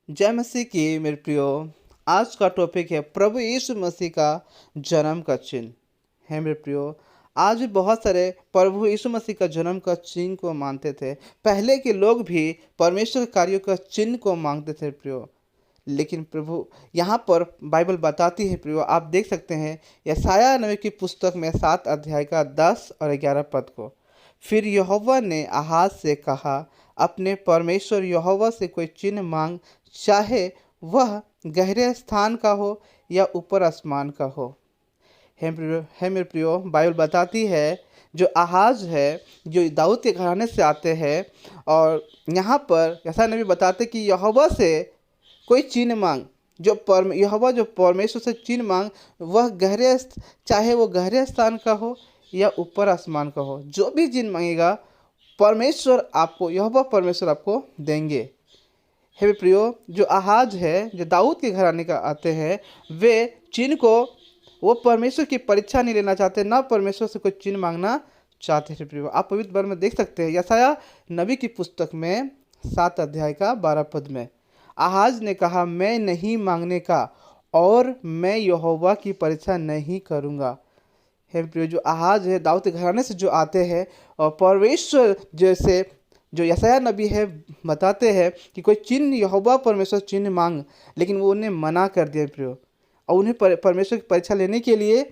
जय मसीह की मेरे प्रियो। आज का टॉपिक है प्रभु यीशु मसीह का जन्म का चिन्ह है मेरे प्रियो। आज भी बहुत सारे प्रभु यीशु मसीह का जन्म का चिन्ह को मानते थे। पहले के लोग भी परमेश्वर के कार्यों का चिन्ह को मांगते थे प्रियो। लेकिन प्रभु यहाँ पर बाइबल बताती है प्रियो, आप देख सकते हैं यशायाह नबी की पुस्तक में 7 अध्याय का 10 और 11 पद को। फिर यहोवा ने आहाज से कहा, अपने परमेश्वर यहोवा से कोई चिन्ह मांग, चाहे वह गहरे स्थान का हो या ऊपर आसमान का हो। है मेरे प्रियो, बाइबल बताती है जो आहाज है, जो दाऊद के घराने से आते हैं। और यहाँ पर ऐसा नबी बताते कि यहोवा से कोई चिन्ह मांग, यहोवा जो परमेश्वर से चिन्ह मांग, वह चाहे वो गहरे स्थान का हो या ऊपर आसमान का हो, जो भी चिन्ह मांगेगा परमेश्वर आपको, यहोवा परमेश्वर आपको देंगे। हे प्रियो, जो आहाज है, जो दाऊद के घराने का आते हैं, वे चिन्ह को, वो परमेश्वर की परीक्षा नहीं लेना चाहते, ना परमेश्वर से कोई चिन्ह मांगना चाहते हैं प्रियो। आप पवित्र बाइबल में देख सकते हैं यशायाह नबी की पुस्तक में 7 अध्याय का 12 पद में आहाज ने कहा, मैं नहीं मांगने का और मैं यहोवा की परीक्षा नहीं करूँगा। हे प्रियो, जो आहाज है दाऊद के घराने से जो आते हैं, और परमेश्वर जैसे जो यशायाह नबी है बताते हैं कि कोई चिन्ह, यहोवा परमेश्वर चिन्ह मांग, लेकिन वो उन्हें मना कर दिया प्रियो। और उन्हें परमेश्वर की परीक्षा लेने के लिए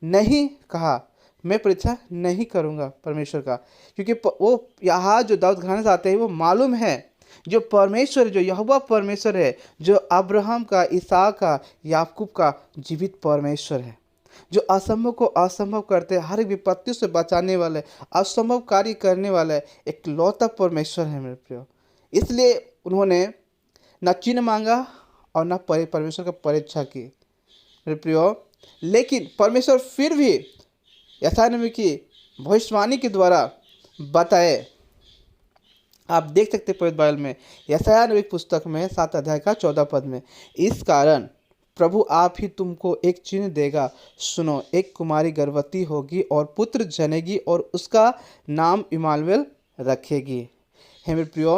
नहीं कहा, मैं परीक्षा नहीं करूँगा परमेश्वर का, क्योंकि वो यहाँ जो दाऊद घराने से आते हैं वो मालूम है जो परमेश्वर, जो यहोवा परमेश्वर है, जो अब्राहम का, इसहाक का, याकूब का जीवित परमेश्वर है, जो असंभव को असंभव करते, हर एक विपत्ति से बचाने वाले, असंभव कार्य करने वाले एक लौता परमेश्वर है मेरे प्रियो। इसलिए उन्होंने न चिन्ह मांगा और न परमेश्वर का परीक्षा की मेरे प्रियो। लेकिन परमेश्वर फिर भी यशायाह नबी की भविष्यवाणी के द्वारा बताए। आप देख सकते पवित्र बाइबल में यशायाह नबी की पुस्तक में 7 अध्याय का 14 पद में, इस कारण प्रभु आप ही तुमको एक चिन्ह देगा, सुनो, एक कुमारी गर्भवती होगी और पुत्र जनेगी और उसका नाम इमानुएल रखेगी। हे मेरे प्रियो,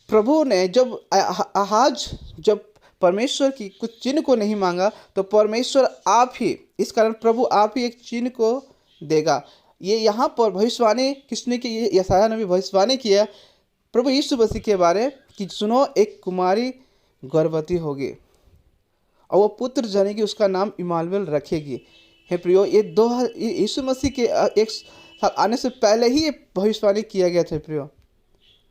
प्रभु ने जब आहाज जब परमेश्वर की कुछ चिन्ह को नहीं मांगा, तो परमेश्वर आप ही, इस कारण प्रभु आप ही एक चिन्ह को देगा। ये यहाँ पर भविष्यवाणी किसने की? ये यशायाह नबी भविष्यवाणी किया प्रभु यीशु मसीह के बारे कि सुनो, एक कुमारी गर्भवती होगी और वो पुत्र जनेगी, उसका नाम इमानुएल रखेगी। हे प्रियो, ये यीशु मसीह के एक साल आने से पहले ही ये भविष्यवाणी किया गया था प्रियो।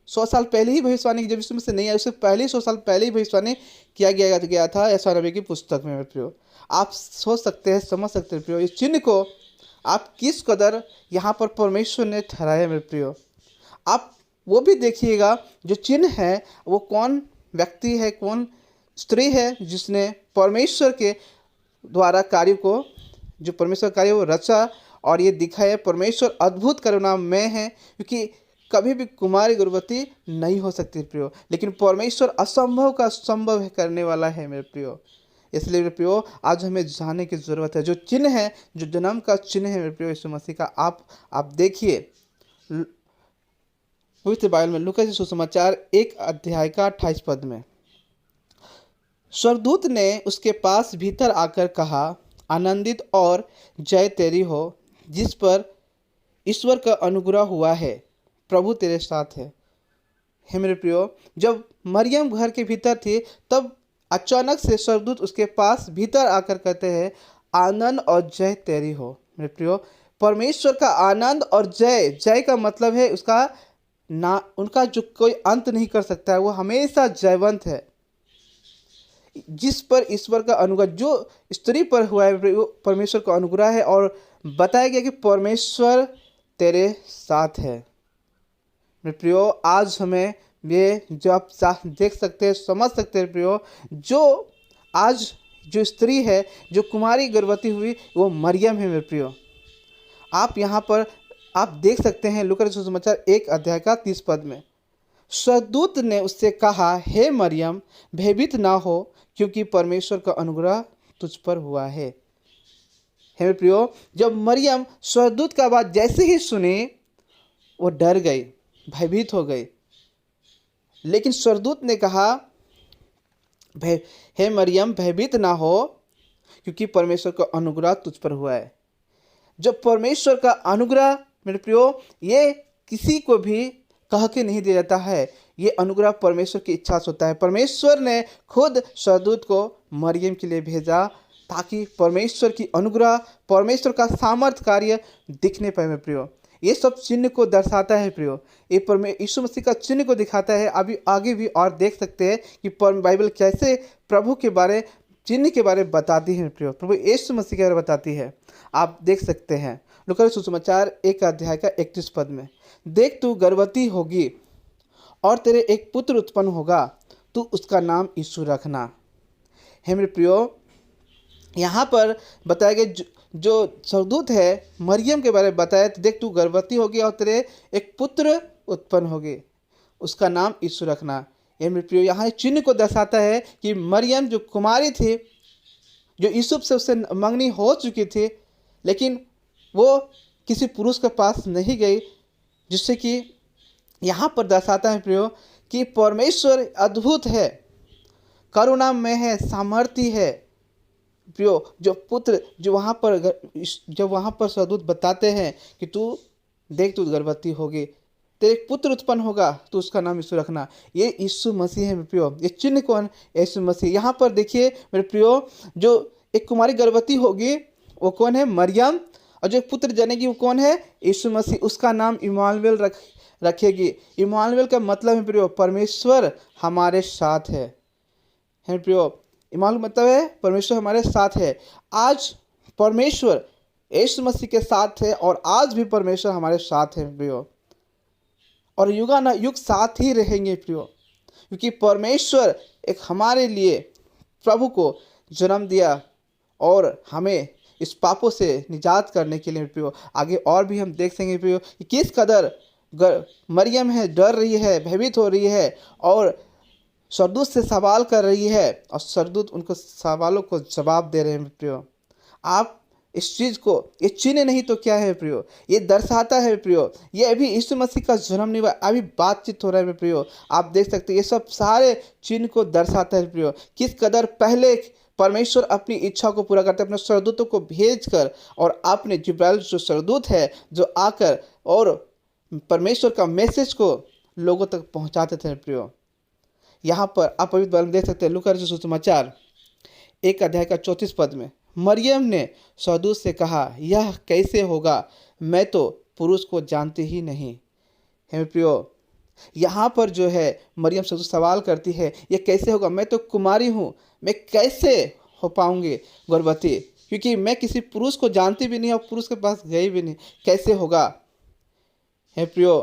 100 साल पहले ही भविष्यवाणी, जब यीशु मसीह नहीं आया उससे पहले ही 100 साल पहले ही भविष्यवाणी किया गया था यशायाह नबी की पुस्तक में प्रियो। आप सोच सकते हैं, समझ सकते हैं प्रियो, इस चिन्ह को आप किस कदर यहाँ पर परमेश्वर ने ठहराया मेरे प्रियो। आप वो भी देखिएगा जो चिन्ह है वो कौन व्यक्ति है, कौन स्त्री है जिसने परमेश्वर के द्वारा कार्य को, जो परमेश्वर कार्य वो रचा और ये दिखाया। परमेश्वर अद्भुत करुणा में है, क्योंकि कभी भी कुमारी गर्भवती नहीं हो सकती प्रियो, लेकिन परमेश्वर असंभव का संभव करने वाला है मेरे प्रियो। इसलिए मेरे प्रियो, आज हमें जानने की ज़रूरत है जो चिन्ह है, जो जन्म का चिन्ह है मेरे प्रियो यीशु मसीह का। आप देखिए पवित्र बाइबल में लूका के सुसमाचार 1 अध्याय का 28 पद में, स्वर्गदूत ने उसके पास भीतर आकर कहा, आनंदित और जय तेरी हो, जिस पर ईश्वर का अनुग्रह हुआ है, प्रभु तेरे साथ है। हे मेरे प्रियो, जब मरियम घर के भीतर थी, तब अचानक से स्वर्गदूत उसके पास भीतर आकर कहते हैं, आनंद और जय तेरी हो। मेरे प्रियो, परमेश्वर का आनंद और जय, जय का मतलब है उसका ना, उनका जो कोई अंत नहीं कर सकता है, वो हमेशा जयवंत है। जिस पर ईश्वर का अनुग्रह, जो स्त्री पर हुआ है परमेश्वर का अनुग्रह है, और बताया गया कि परमेश्वर तेरे साथ है। मेरे प्रियो, आज हमें ये जो आप देख सकते हैं, समझ सकते हैं प्रियो, जो आज जो स्त्री है, जो कुमारी गर्भवती हुई, वो मरियम है मेरे प्रियो। आप यहाँ पर आप देख सकते हैं लूका के सुसमाचार 1 अध्याय का 30 पद में, स्वर्गदूत ने उससे कहा, हे मरियम, भयभीत ना हो, क्योंकि परमेश्वर का अनुग्रह तुझ पर हुआ है। हे मेरे प्रियो, जब मरियम स्वर्गदूत का बात जैसे ही सुनी, वो डर गई, भयभीत हो गई। लेकिन स्वर्गदूत ने कहा, हे मरियम, भयभीत ना हो, क्योंकि परमेश्वर का अनुग्रह तुझ पर हुआ है। जब परमेश्वर का अनुग्रह मेरे प्रियो, ये किसी को भी कह के नहीं दिया जाता है, ये अनुग्रह परमेश्वर की इच्छा से होता है। परमेश्वर ने खुद स्वर्गदूत को मरियम के लिए भेजा ताकि परमेश्वर की अनुग्रह, परमेश्वर का सामर्थ कार्य दिखने पाए मेरे प्रियो। ये सब चिन्ह को दर्शाता है प्रियो, ये यीशु मसीह का चिन्ह को दिखाता है। अभी आगे भी और देख सकते हैं कि बाइबल कैसे प्रभु के बारे, चिन्ह के बारे में बताती है प्रियो, प्रभु यीशु मसीह के बारे में बताती है। आप देख सकते हैं लूका सुसमाचार 1 अध्याय का 31 पद में, देख तू गर्भवती होगी और तेरे एक पुत्र उत्पन्न होगा, तू उसका नाम यीशु रखना। हे मेरे प्रियो, यहाँ पर बताया गया जो स्वर्गदूत है मरियम के बारे में बताया, तो देख तू गर्भवती होगी और तेरे एक पुत्र उत्पन्न होगी, उसका नाम यीशु रखना। ये मेरे प्रियो, यहाँ चिन्ह को दर्शाता है कि मरियम जो कुमारी थी, जो यूसुफ से उससे मंगनी हो चुकी थी, लेकिन वो किसी पुरुष के पास नहीं गई, जिससे कि यहाँ पर दर्शाता है प्रियो कि परमेश्वर अद्भुत है, करुणामय है, सामर्थी है प्रियो। जो पुत्र जो वहाँ पर जब वहाँ पर स्वर्गदूत बताते हैं कि तू देख तू गर्भवती होगी, तेरे एक पुत्र उत्पन्न होगा, तो उसका नाम यीशु रखना। ये यीशु मसीह है मेरे प्रियो। ये चिन्ह कौन? यीशु मसीह। यहाँ पर देखिए मेरे प्रियो, जो एक कुमारी गर्भवती होगी वो कौन है? मरियम। और जो पुत्र जनेगी वो कौन है? यीशु मसीह। उसका नाम इमानुएल रखेगी। इमानुएल का मतलब है प्रियो, परमेश्वर हमारे साथ है प्रियो। इमानुएल मतलब है परमेश्वर हमारे साथ है। आज परमेश्वर यीशु मसीह के साथ है और आज भी परमेश्वर हमारे साथ है प्रियो, और युगानुयुग साथ ही रहेंगे प्रियो, क्योंकि परमेश्वर एक हमारे लिए प्रभु को जन्म दिया और हमें इस पापों से निजात करने के लिए प्रियो। आगे और भी हम देख सकेंगे प्रियो कि किस कदर मरियम है, डर रही है, भयभीत हो रही है और स्वर्गदूत से सवाल कर रही है, और स्वर्गदूत उनको सवालों को जवाब दे रहे हैं प्रियो। आप इस चीज़ को, ये चिन्ह नहीं तो क्या है प्रियो, ये दर्शाता है प्रियो, ये अभी यीशु मसीह का जन्म नहीं हुआ, अभी बातचीत हो रहा है प्रियो। आप देख सकते हैं ये सब सारे चिन्ह को दर्शाता है प्रियो, किस कदर पहले परमेश्वर अपनी इच्छा को पूरा करते अपने स्वर्गदूतों को भेजकर, और आपने जिब्राइल जो स्वर्गदूत है जो आकर और परमेश्वर का मैसेज को लोगों तक पहुंचाते थे प्रियो। यहाँ पर आप पवित्र बाइबल में देख सकते हैं लूका रचित सुसमाचार 1 अध्याय का 34 पद में, मरियम ने स्वर्गदूत से कहा, यह कैसे होगा, मैं तो पुरुष को जानती ही नहीं। हे प्रियो, यहाँ पर जो है मरियम स्वर्गदूत सवाल करती है, यह कैसे होगा, मैं तो कुमारी हूँ, मैं कैसे हो पाऊँगी गर्भवती, क्योंकि मैं किसी पुरुष को जानती भी नहीं और पुरुष के पास गई भी नहीं, कैसे होगा। हे प्रियो,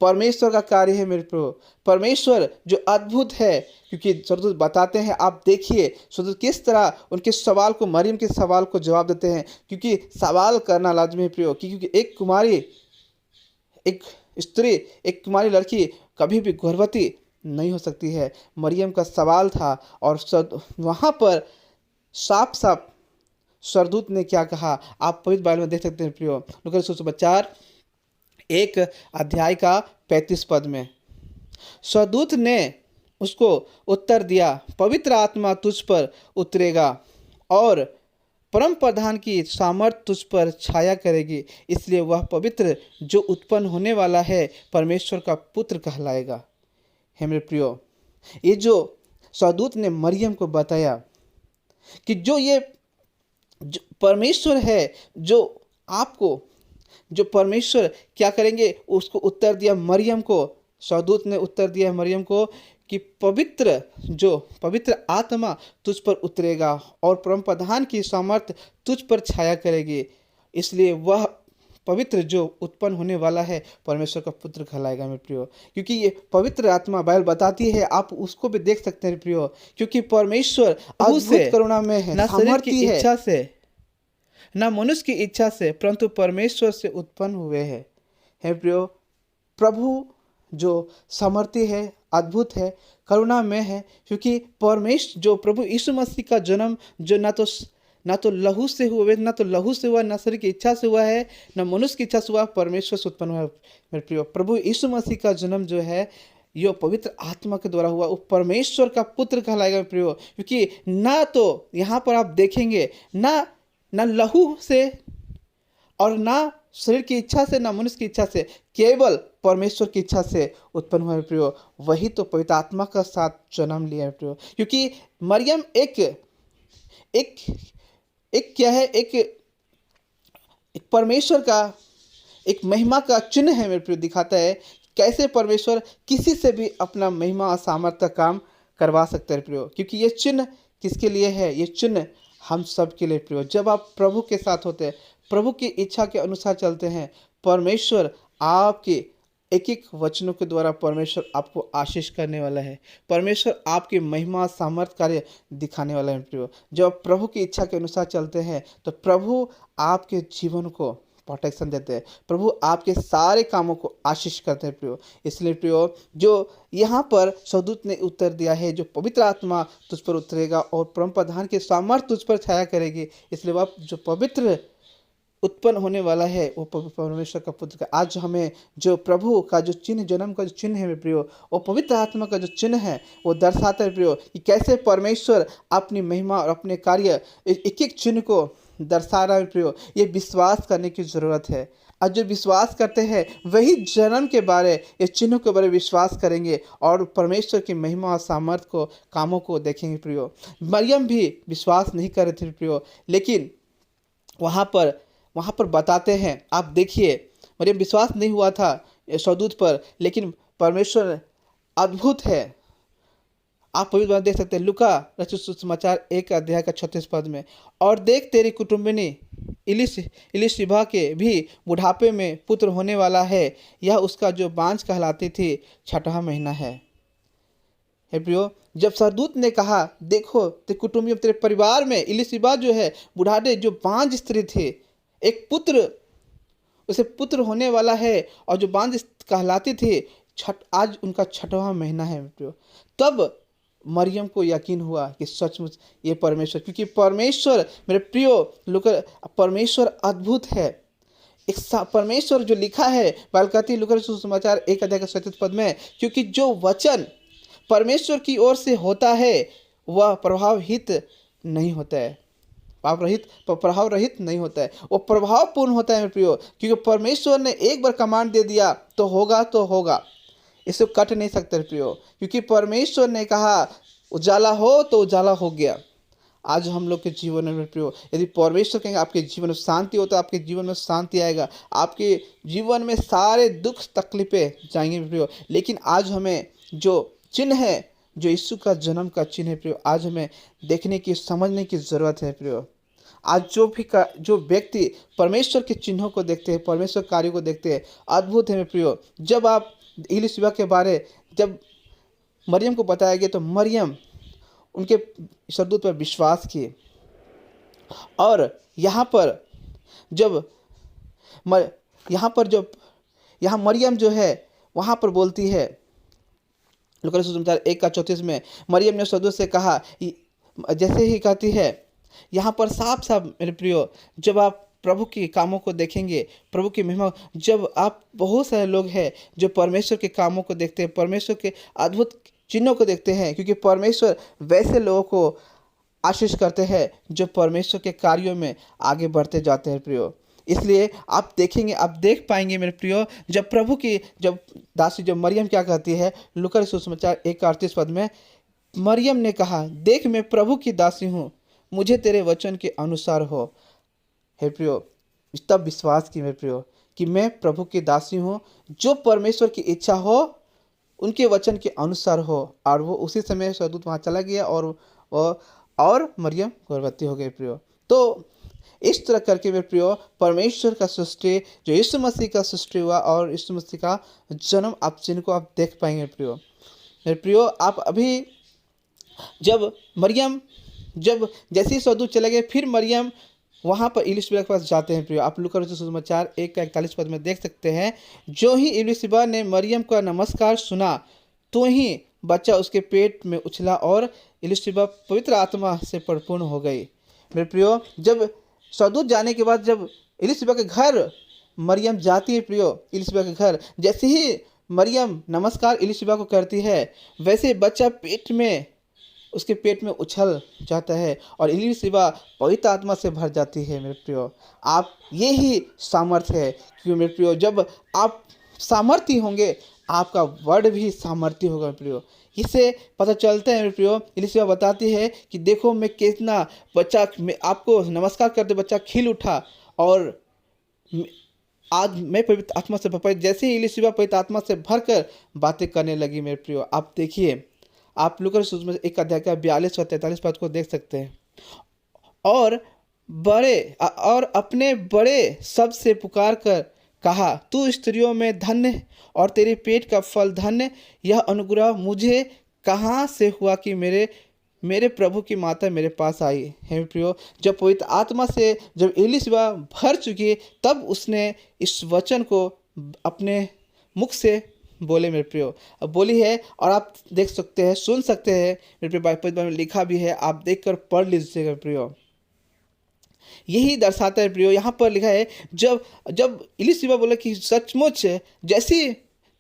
परमेश्वर का कार्य है मेरे प्रियो, परमेश्वर जो अद्भुत है, क्योंकि स्वर्गदूत बताते हैं। आप देखिए स्वर्गदूत किस तरह उनके सवाल को, मरियम के सवाल को जवाब देते हैं, क्योंकि सवाल करना लाजमी है प्रियो, क्योंकि एक कुमारी, एक स्त्री, एक कुमारी लड़की कभी भी गर्भवती नहीं हो सकती है। मरियम का सवाल था और वहाँ पर साफ साफ स्वर्गदूत ने क्या कहा, आप पवित्र बाइबल में देख सकते हैं प्रियो। लूका सुसमाचार 1 अध्याय का 35 पद में, स्वर्गदूत ने उसको उत्तर दिया, पवित्र आत्मा तुझ पर उतरेगा और परम प्रधान की सामर्थ तुझ पर छाया करेगी, इसलिए वह पवित्र जो उत्पन्न होने वाला है परमेश्वर का पुत्र कहलाएगा। हे मेरे प्रियो, ये जो स्वर्गदूत ने मरियम को बताया कि जो परमेश्वर है, जो परमेश्वर क्या करेंगे, उसको उत्तर दिया मरियम को, स्वर्गदूत ने उत्तर दिया मरियम को कि पवित्र आत्मा तुझ पर उतरेगा और परम प्रधान की सामर्थ तुझ पर छाया करेगी, इसलिए वह पवित्र जो उत्पन्न होने वाला है परमेश्वर का पुत्र कहलाएगा मेरे प्रियो। क्योंकि ये पवित्र आत्मा बाइबल बताती है, आप उसको भी देख सकते हैं प्रियो, क्योंकि परमेश्वर अद्भुत करुणा में है, ना शरीर की इच्छा से, ना मनुष्य की इच्छा से, परंतु परमेश्वर से उत्पन्न हुए हैं। हे प्रियो, प्रभु जो सामर्थी है, अद्भुत है, करुणा में है, क्योंकि परमेश्वर जो प्रभु यीशु मसीह का जन्म जो ना तो लहू से हुआ, ना शरीर की इच्छा से हुआ है, ना मनुष्य की इच्छा से हुआ, परमेश्वर से उत्पन्न हुआ है मेरे प्रियो। प्रभु यीशु मसीह का जन्म जो है यो पवित्र आत्मा के द्वारा हुआ, वो परमेश्वर का पुत्र कहलाएगा प्रियो। क्योंकि ना तो यहाँ पर आप देखेंगे ना लहू से और ना शरीर की इच्छा से, ना मनुष्य की इच्छा से, केवल परमेश्वर की इच्छा से उत्पन्न हुआ है प्रियो। वही तो पवित्र आत्मा का साथ जन्म लिया है प्रियो। क्योंकि मरियम एक एक एक क्या है, एक परमेश्वर का एक महिमा का चिन्ह है मेरे प्रियो। दिखाता है कैसे परमेश्वर किसी से भी अपना महिमा और सामर्थ्य काम करवा सकते हैं प्रियो। क्योंकि ये चिन्ह किसके लिए है? ये चिन्ह हम सब के लिए प्रियो। जब आप प्रभु के साथ होते हैं, प्रभु की इच्छा के अनुसार चलते हैं, परमेश्वर आपके एक एक वचनों के द्वारा परमेश्वर आपको आशीष करने वाला है। परमेश्वर आपकी महिमा सामर्थ कार्य दिखाने वाला है प्रियो। जब आप प्रभु की इच्छा के अनुसार चलते हैं तो प्रभु आपके जीवन को प्रोटेक्शन देते हैं, प्रभु आपके सारे कामों को आशीष करते हैं प्रियो। इसलिए प्रियो, जो यहाँ पर स्वर्गदूत ने उत्तर दिया है, जो पवित्र आत्मा तुझ पर उतरेगा और परम प्रधान के सामर्थ तुझ पर छाया करेगी, इसलिए वह जो पवित्र उत्पन्न होने वाला है वो परमेश्वर का पुत्र का। आज हमें जो प्रभु का जो चिन्ह, जन्म का जो चिन्ह है मेरे प्रियो, वो पवित्र आत्मा का जो चिन्ह है वो दर्शाता है प्रियो कि कैसे परमेश्वर अपनी महिमा और अपने कार्य एक एक चिन्ह को दर्शा रहा है प्रियो। ये विश्वास करने की ज़रूरत है। आज जो विश्वास करते हैं वही जन्म के बारे, ये चिन्हों के बारे विश्वास करेंगे और परमेश्वर की महिमा और सामर्थ्य को, कामों को देखेंगे प्रियो। मरियम भी विश्वास नहीं कर रही थी प्रियो, लेकिन वहाँ पर बताते हैं, आप देखिए, मरियम विश्वास नहीं हुआ था स्वर्गदूत पर, लेकिन परमेश्वर अद्भुत है। आप पवित्र बात देख सकते हैं, लूका रचित सुसमाचार 1 अध्याय का 36 पद में। और देख, तेरी कुटुंबिनी इलिशिबा के भी बुढ़ापे में पुत्र होने वाला है, यह उसका जो बांझ कहलाती थी 6वां महीना है। हे प्रियो, जब स्वर्गदूत ने कहा, देखो तेरे कुटुंबी, तेरे परिवार में इलिशिबा जो है बुढ़ापे, जो बांझ स्त्री थी, एक पुत्र, उसे पुत्र होने वाला है, और जो बांझ कहलाती थी, आज उनका 6वां महीना है प्रियो। तब मरियम को यकीन हुआ कि सचमुच ये परमेश्वर, क्योंकि परमेश्वर मेरे प्रियो लोग, परमेश्वर अद्भुत है। एक परमेश्वर जो लिखा है बालकाती लूका सुसमाचार 1 अध्याय का 37 पद में, क्योंकि जो वचन परमेश्वर की ओर से होता है वह प्रभावहित नहीं होता है, प्रभाव रहित नहीं होता है, वो प्रभावपूर्ण होता है मेरे प्रियो। क्योंकि परमेश्वर ने एक बार कमांड दे दिया तो होगा, इसे कट नहीं सकते प्रियो। क्योंकि परमेश्वर ने कहा उजाला हो तो उजाला हो गया। आज हम लोग के जीवन में प्रियो, यदि परमेश्वर कहेंगे आपके जीवन में शांति होता है, आपके जीवन में शांति आएगा, आपके जीवन में सारे दुख तकलीफें जाएंगे प्रियो। लेकिन आज हमें जो चिन्ह है, जो यीशु का जन्म का चिन्ह है प्रियो, आज हमें देखने की, समझने की ज़रूरत है प्रियो। आज जो व्यक्ति परमेश्वर के चिन्हों को देखते हैं, परमेश्वर कार्यों को देखते हैं, अद्भुत है मेरे प्रियो। जब आप इलिशिबा के बारे, जब मरियम को बताया गया तो मरियम उनके स्वर्गदूत पर विश्वास किए। और यहाँ मरियम जो है वहाँ पर बोलती है, लूका सुसमाचार 1 का 34 में, मरियम ने स्वर्गदूत से कहा, जैसे ही कहती है यहाँ पर साफ साफ मेरे प्रियो, जब आप प्रभु के कामों को देखेंगे, प्रभु की महिमा, जब आप, बहुत सारे लोग हैं जो परमेश्वर के कामों को देखते हैं, परमेश्वर के अद्भुत चिन्हों को देखते हैं, क्योंकि परमेश्वर वैसे लोगों को आशीष करते हैं जो परमेश्वर के कार्यों में आगे बढ़ते जाते हैं प्रियो। इसलिए आप देखेंगे, आप देख पाएंगे मेरे प्रियो, जब दासी, जब मरियम क्या कहती है, लूका सुसमाचार 1 का 38 पद में, मरियम ने कहा, देख मैं प्रभु की दासी हूँ, मुझे तेरे वचन के अनुसार हो। हे प्रियो, तब विश्वास की मेरे प्रियो कि मैं प्रभु की दासी हूँ, जो परमेश्वर की इच्छा हो उनके वचन के अनुसार हो। और वो उसी समय स्वर्गदूत वहाँ चला गया और मरियम गर्भवती हो गई प्रियो। तो इस तरह करके मेरे प्रियो, परमेश्वर का सृष्टि, जो यीशु मसीह का सृष्टि हुआ और यीशु मसीह का जन्म, आप जिनको आप देख पाएंगे प्रियो। मेरे प्रियो, आप अभी जब जैसे ही स्वर्गदूत चले गए, फिर मरियम वहाँ पर इलिशिबा के पास जाते हैं प्रियो। आप लूका सुसमाचार 1 का 41 पद में देख सकते हैं, जो ही इलिशिबा ने मरियम का नमस्कार सुना तो ही बच्चा उसके पेट में उछला और इलिशिबा पवित्र आत्मा से परिपूर्ण हो गई। मेरे प्रियो, जब स्वर्गदूत जाने के बाद जब इलिशिबा के घर मरियम जाती है प्रियो, इलिशिबा के घर, जैसे ही मरियम नमस्कार इलिशिबा को करती है, वैसे बच्चा उसके पेट में उछल जाता है और इलिशिबा पवित्र आत्मा से भर जाती है। मेरे प्रियो, आप ये ही सामर्थ्य है, क्योंकि मेरे प्रियो जब आप सामर्थ्य होंगे, आपका वर्ड भी सामर्थ्य होगा। मेरे प्रियो, इससे पता चलता है मेरे प्रियो, इलिशिबा बताती है कि देखो मैं कितना मैं आपको नमस्कार करते बच्चा खिल उठा, और आज मैं पवित्र आत्मा से भर, जैसे ही इलिशिबा पवित्र आत्मा से भरकर बातें करने लगी। मेरे प्रियो, आप देखिए, आप लूका सुसमाचार में 1 अध्याय का 42 और 43 पद को देख सकते हैं। और और अपने बड़े शब्द से पुकार कर कहा, तू स्त्रियों में धन्य और तेरे पेट का फल धन्य। यह अनुग्रह मुझे कहाँ से हुआ कि मेरे प्रभु की माता मेरे पास आई है। प्रियो, जब पवित्र आत्मा से जब इलिशिबा भर चुकी, तब उसने इस वचन को अपने मुख से बोले। मेरे प्रियो, अब बोली है, और आप देख सकते हैं, सुन सकते हैं। मेरे प्रियो, बाइबल में लिखा भी है, आप देखकर पढ़ लीजिएगा। प्रियो, यही दर्शाता है। प्रियो, यहाँ पर लिखा है, जब जब इलिशिबा बोला कि सचमुच जैसी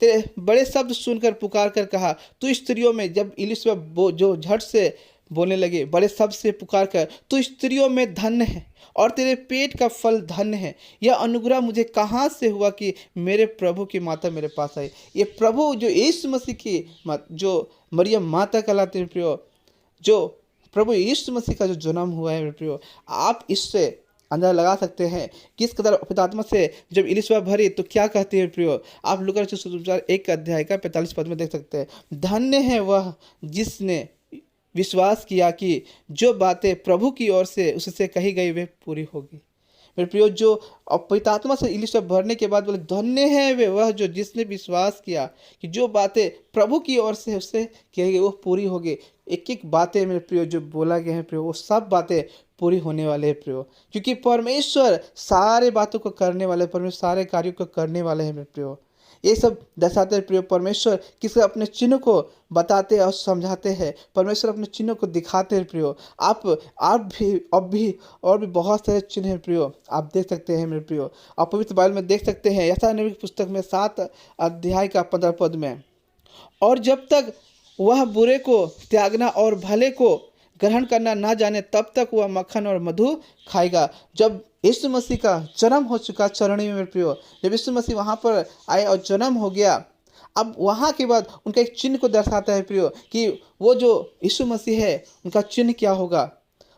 तेरे बड़े शब्द सुनकर पुकार कर कहा, तू स्त्रियों में, जब इलिशिबा जो झट से बोलने लगे बड़े शब्द से पुकार कर, तू स्त्रियों में धन्य है और तेरे पेट का फल धन्य है। यह अनुग्रह मुझे कहाँ से हुआ कि मेरे प्रभु की माता मेरे पास आई। ये प्रभु जो यीशु मसीह की जो मरियम माता कहलाती है प्रियो, जो प्रभु यीशु मसीह का जो जन्म हुआ है। प्रियो, आप इससे अंदाजा लगा सकते हैं किस कदर पवित्र आत्मा से जब इलिशिबा भरी तो क्या कहती है। प्रियो, आप लूका सुसमाचार 1 अध्याय का 45 पद में देख सकते हैं, धन्य है वह जिसने विश्वास किया कि जो बातें प्रभु की ओर से उससे कही गई वे पूरी होगी। मेरे प्रियो, जो पवित्र आत्मा से इलिशिबा भरने के बाद बोले, धन्य है वे वह जो जिसने विश्वास किया कि जो बातें प्रभु की ओर से उससे कही गई वो पूरी होगी। एक एक बातें मेरे प्रियो जो बोला गया है प्रियो, वो सब बातें पूरी होने वाले हैं प्रियो, क्योंकि परमेश्वर सारे बातों को करने वाले, परमेश्वर सारे कार्यों को करने वाले हैं। मेरे प्रियो, ये सब दर्शाते हैं प्रियो, परमेश्वर किसी अपने चिन्ह को बताते और समझाते हैं, परमेश्वर अपने चिन्ह को दिखाते हैं। प्रियो, आप भी अब भी और भी बहुत सारे चिन्ह हैं प्रियो, आप देख सकते हैं। मेरे प्रियो, आप पवित्र बाइबल में देख सकते हैं, यशायाह नबी की पुस्तक में 7 अध्याय का 15 पद में, और जब तक वह बुरे को त्यागना और भले को ग्रहण करना ना जाने, तब तक वह मक्खन और मधु खाएगा। जब यीशु मसीह का जन्म हो चुका चरणी में मेरे प्रियो, जब यीशु मसीह वहाँ पर आए और जन्म हो गया, अब वहाँ के बाद उनका एक चिन्ह को दर्शाता है प्रियो, कि वो जो यीशु मसीह है उनका चिन्ह क्या होगा।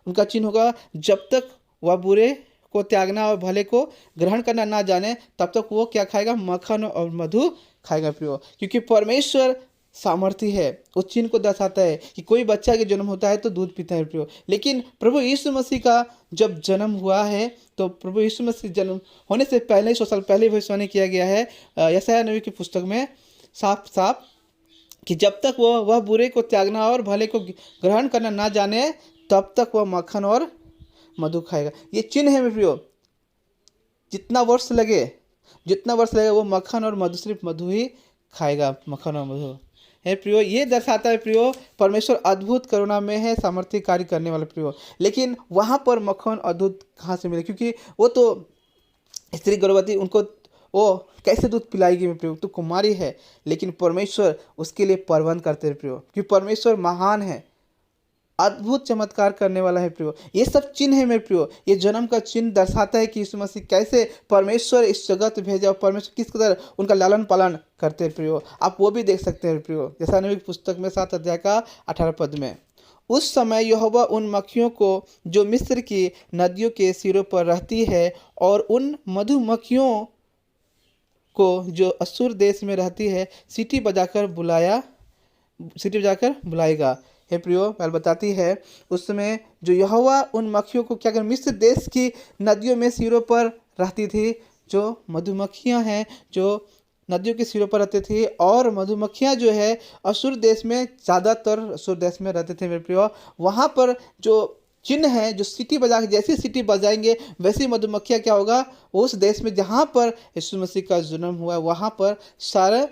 उनका चिन्ह होगा, जब तक वह बुरे को त्यागना और भले को ग्रहण करना ना जाने, तब तक वो क्या खाएगा, मक्खन और मधु खाएगा प्रियो, क्योंकि परमेश्वर सामर्थ्य है। उस चिन्ह को दर्शाता है कि कोई बच्चा के जन्म होता है तो दूध पीता है प्रियो, लेकिन प्रभु यीशु मसीह का जब जन्म हुआ है, तो प्रभु यीशु मसीह जन्म होने से पहले 100 साल पहले भविष्यवाणी किया गया है यशायाह नबी की पुस्तक में साफ साफ, कि जब तक वह बुरे को त्यागना और भले को ग्रहण करना ना जाने, तब तक वह मक्खन और मधु खाएगा। ये चिन्ह है मेरे प्रियो, जितना वर्ष लगे वो मक्खन और मधु, सिर्फ मधु ही खाएगा, मक्खन और मधु है प्रियो। ये दर्शाता है प्रियो, परमेश्वर अद्भुत करुणा में है, सामर्थ्य कार्य करने वाले प्रियो, लेकिन वहाँ पर मक्खन और दूध कहाँ से मिले, क्योंकि वो तो स्त्री गर्भवती, उनको वो कैसे दूध पिलाएगी मेरे प्रियो, तो कुमारी है, लेकिन परमेश्वर उसके लिए प्रबंध करते हैं प्रियो, क्योंकि परमेश्वर महान है, अद्भुत चमत्कार करने वाला है प्रियो। ये सब चिन्ह है मेरे प्रियो, ये जन्म का चिन्ह दर्शाता है कि यीशु मसीह कैसे परमेश्वर इस जगत भेजा और परमेश्वर किस कदर उनका लालन पालन करते हैं प्रियो। आप वो भी देख सकते हैं प्रियो, यशायाह नबी की पुस्तक में 7 अध्याय का 18 पद में, उस समय यहोवा उन मक्खियों को जो मिस्र की नदियों के सिरों पर रहती है और उन मधुमक्खियों को जो अश्शूर देश में रहती है सीटी बजाकर बुलाएगा। हे प्रियो, बाइबल बताती है, उस समय जो यहोवा उन मक्खियों को क्या कर, मिस्र देश की नदियों में सिरों पर रहती थी, जो मधुमक्खियां हैं जो नदियों के सिरों पर रहती थी, और मधुमक्खियां जो है अश्शूर देश में, ज़्यादातर अश्शूर देश में रहते थे मेरे प्रियो। वहाँ पर जो चिन्ह है, जो सीटी बजा के, जैसी सीटी बजाएंगे वैसी मधुमक्खियां क्या होगा, उस देश में जहाँ पर यीशु मसीह का जन्म हुआ है वहाँ पर सारे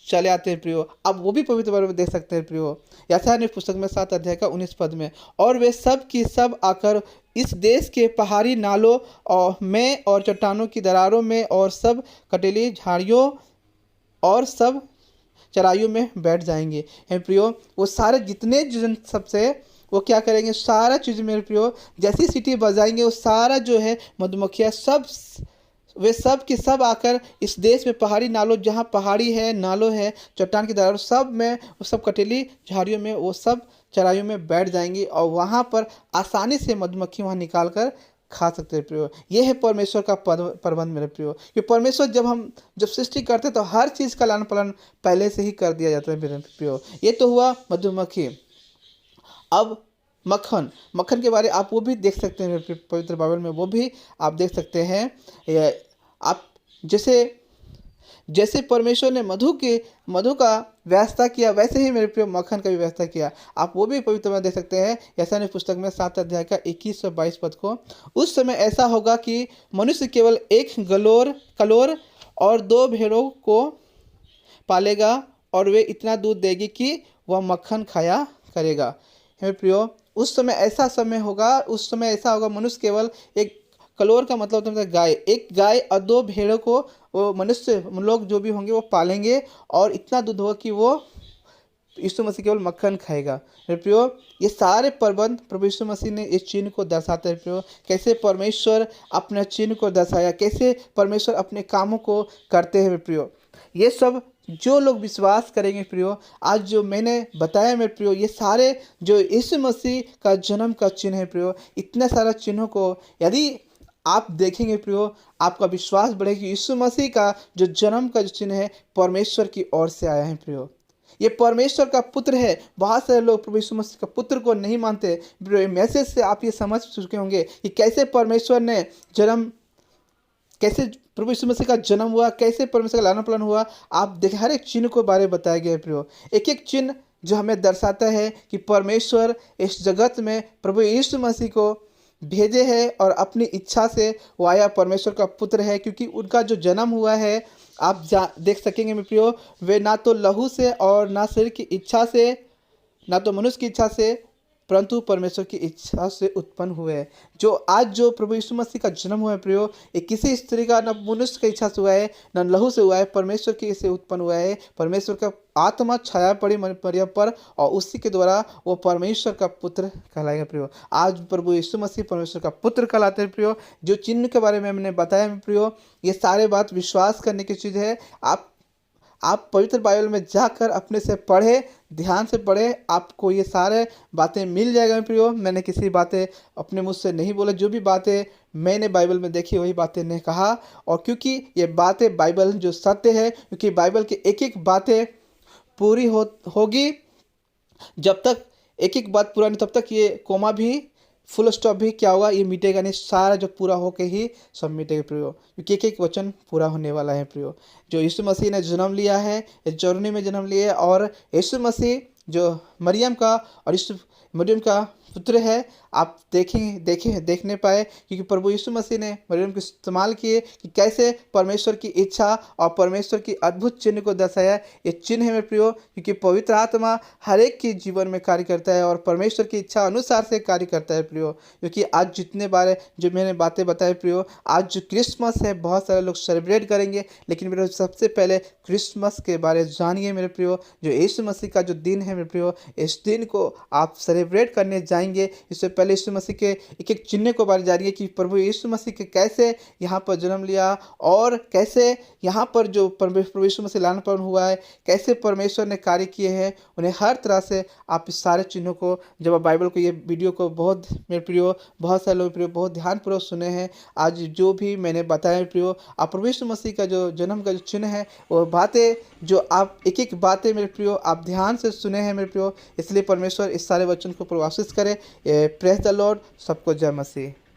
चले आते हैं प्रियो। अब वो भी पवित्र बाइबल में देख सकते हैं प्रियो, यशायाह नबी पुस्तक में 7 अध्याय का 19 पद में, और वे सब की सब आकर इस देश के पहाड़ी नालों और चट्टानों की दरारों में और सब कटेली झाड़ियों और सब चराइयों में बैठ जाएंगे। हे प्रियो, वो सारे जितने जन सबसे वो क्या करेंगे, सारा चीज़ मेरे प्रियो जैसी सीटी बजाएंगे वो सारा जो है मधुमक्खियाँ सब वे सब के सब आकर इस देश में पहाड़ी नालों, जहाँ पहाड़ी है, नालों है, चट्टान की दरार, सब में वो सब कटेली झाड़ियों में वो सब चराइयों में बैठ जाएंगी और वहाँ पर आसानी से मधुमक्खी वहाँ निकाल कर खा सकते हैं प्रियो। ये है परमेश्वर का प्रबंध मेरे प्रियो, कि परमेश्वर जब सृष्टि करते तो हर चीज़ का लालन पालन पहले से ही कर दिया जाता है मेरे प्रियो। ये तो हुआ मधुमक्खी। अब मक्खन, मक्खन के बारे आप वो भी देख सकते हैं पवित्र बाइबल में, वो भी आप देख सकते हैं। आप जैसे जैसे परमेश्वर ने मधु का व्यवस्था किया, वैसे ही मेरे प्रिय मक्खन का भी व्यवस्था किया। आप वो भी पवित्र में देख सकते हैं, ऐसा नहीं पुस्तक में 7 अध्याय का 21 और 22 पद को। उस समय ऐसा होगा कि मनुष्य केवल एक कलोर और 2 भेड़ों को पालेगा और वे इतना दूध देगी कि वह मक्खन खाया करेगा। मेरे प्रियो, उस समय ऐसा होगा मनुष्य केवल एक कलोर का मतलब होता है गाय, एक गाय और 2 भेड़ों को वो मनुष्य लोग जो भी होंगे वो पालेंगे और इतना दूध होगा कि वो यीशु मसीह केवल मक्खन खाएगा। मेरे प्रियो, ये सारे प्रबंध प्रभु यीशु मसीह ने इस चिन्ह को दर्शाते हैं प्रियो, कैसे परमेश्वर अपने चिन्ह को दर्शाया, कैसे परमेश्वर अपने कामों को करते हैं मेरे प्रियो। ये सब जो लोग विश्वास करेंगे प्रियो, आज जो मैंने बताया मेरे प्रियो, ये सारे जो यीशु मसीह का जन्म का चिन्ह है प्रियो, इतने सारे चिन्हों को यदि आप देखेंगे प्रियो, आपका विश्वास बढ़ेगा कि यीशु मसीह का जो जन्म का जो चिन्ह है परमेश्वर की ओर से आया है प्रियो। ये परमेश्वर का पुत्र है। बहुत सारे लोग प्रभु यीशु मसीह का पुत्र को नहीं मानते। मैसेज से आप ये समझ चुके होंगे कि कैसे प्रभु यीशु मसीह का जन्म हुआ, कैसे परमेश्वर का लालन पालन हुआ। आप देखें, हर एक चिन्ह को बारे में बताया गया है प्रियो, एक एक चिन्ह जो हमें दर्शाता है कि परमेश्वर इस जगत में प्रभु यीशु मसीह को भेजे है और अपनी इच्छा से वो आया, परमेश्वर का पुत्र है। क्योंकि उनका जो जन्म हुआ है आप देख सकेंगे मेरे प्रियो, वे ना तो लहू से और ना शरीर की इच्छा से, ना तो मनुष्य की इच्छा से, परंतु परमेश्वर की इच्छा से उत्पन्न हुए। जो प्रभु यीशु मसीह का जन्म हुआ है प्रियो, ये किसी स्त्री का न मनुष्य की इच्छा से हुआ है, न लहू से हुआ है, परमेश्वर की से उत्पन्न हुआ है। परमेश्वर का आत्मा छाया पड़ी मरियम पर और उसी के द्वारा वो परमेश्वर का पुत्र कहलाएगा प्रियो। आज प्रभु यीशु मसीह परमेश्वर का पुत्र कहलाते हैं प्रियो। जो चिन्ह के बारे में मैंने बताया प्रियो, ये सारे बात विश्वास करने की चीज़ है। आप पवित्र बाइबल में जाकर अपने से पढ़े, ध्यान से पढ़े, आपको ये सारे बातें मिल जाएगा प्रियो। मैंने किसी बातें अपने मुझ से नहीं बोला, जो भी बातें मैंने बाइबल में देखी वही बातें नहीं कहा। और क्योंकि ये बातें बाइबल जो सत्य है, क्योंकि बाइबल की एक एक बातें पूरी होगी, जब तक एक एक बात पूरा नहीं तब तक ये कोमा भी फुल स्टॉप भी क्या होगा, ये मिटेगा नहीं। सारा जो पूरा होके ही सब मिटेगा प्रियो, क्योंकि एक एक वचन पूरा होने वाला है प्रियो। जो यीशु मसीह ने जन्म लिया है, इस जर्नी में जन्म लिया है, और यीशु मसीह जो मरियम का पुत्र है, आप देखने पाए, क्योंकि प्रभु यीशु मसीह ने मरियम को इस्तेमाल किए कि कैसे परमेश्वर की इच्छा और परमेश्वर की अद्भुत चिन्ह को दर्शाया। ये चिन्ह है मेरे प्रियो, क्योंकि पवित्र आत्मा हर एक के जीवन में कार्य करता है और परमेश्वर की इच्छा अनुसार से कार्य करता है प्रियो। क्योंकि आज जितने बारे जो मैंने बातें बताई प्रियो, आज जो क्रिसमस है बहुत सारे लोग सेलिब्रेट करेंगे, लेकिन मेरे सबसे पहले क्रिसमस के बारे जानिए मेरे प्रियो। जो यीशु मसीह का जो दिन है मेरे प्रियो, इस दिन को आप सेलिब्रेट करने जाएंगे, इससे पहले यीशु मसीह के एक एक चिन्ह को बारे जानिए कि प्रभु यीशु मसीह के कैसे यहाँ पर जन्म लिया और कैसे यहाँ पर जो प्रभु यीशु मसीह लालन पालन हुआ है, कैसे परमेश्वर ने कार्य किए हैं, उन्हें हर तरह से आप इस सारे चिन्हों को, जब आप बाइबल को, ये वीडियो को बहुत मेरे प्रियो बहुत सारे लोग प्रियो बहुत ध्यानपूर्वक सुने हैं। आज जो भी मैंने बताया प्रियो, आप प्रभु यीशु मसीह का जो जन्म का जो चिन्ह है, वो बातें जो आप एक एक बातें मेरे प्रियो आप ध्यान से सुने हैं मेरे प्रियो, इसलिए परमेश्वर इस सारे वचन को प्रवासित करे। Praise the Lord. सबको जय मसीह।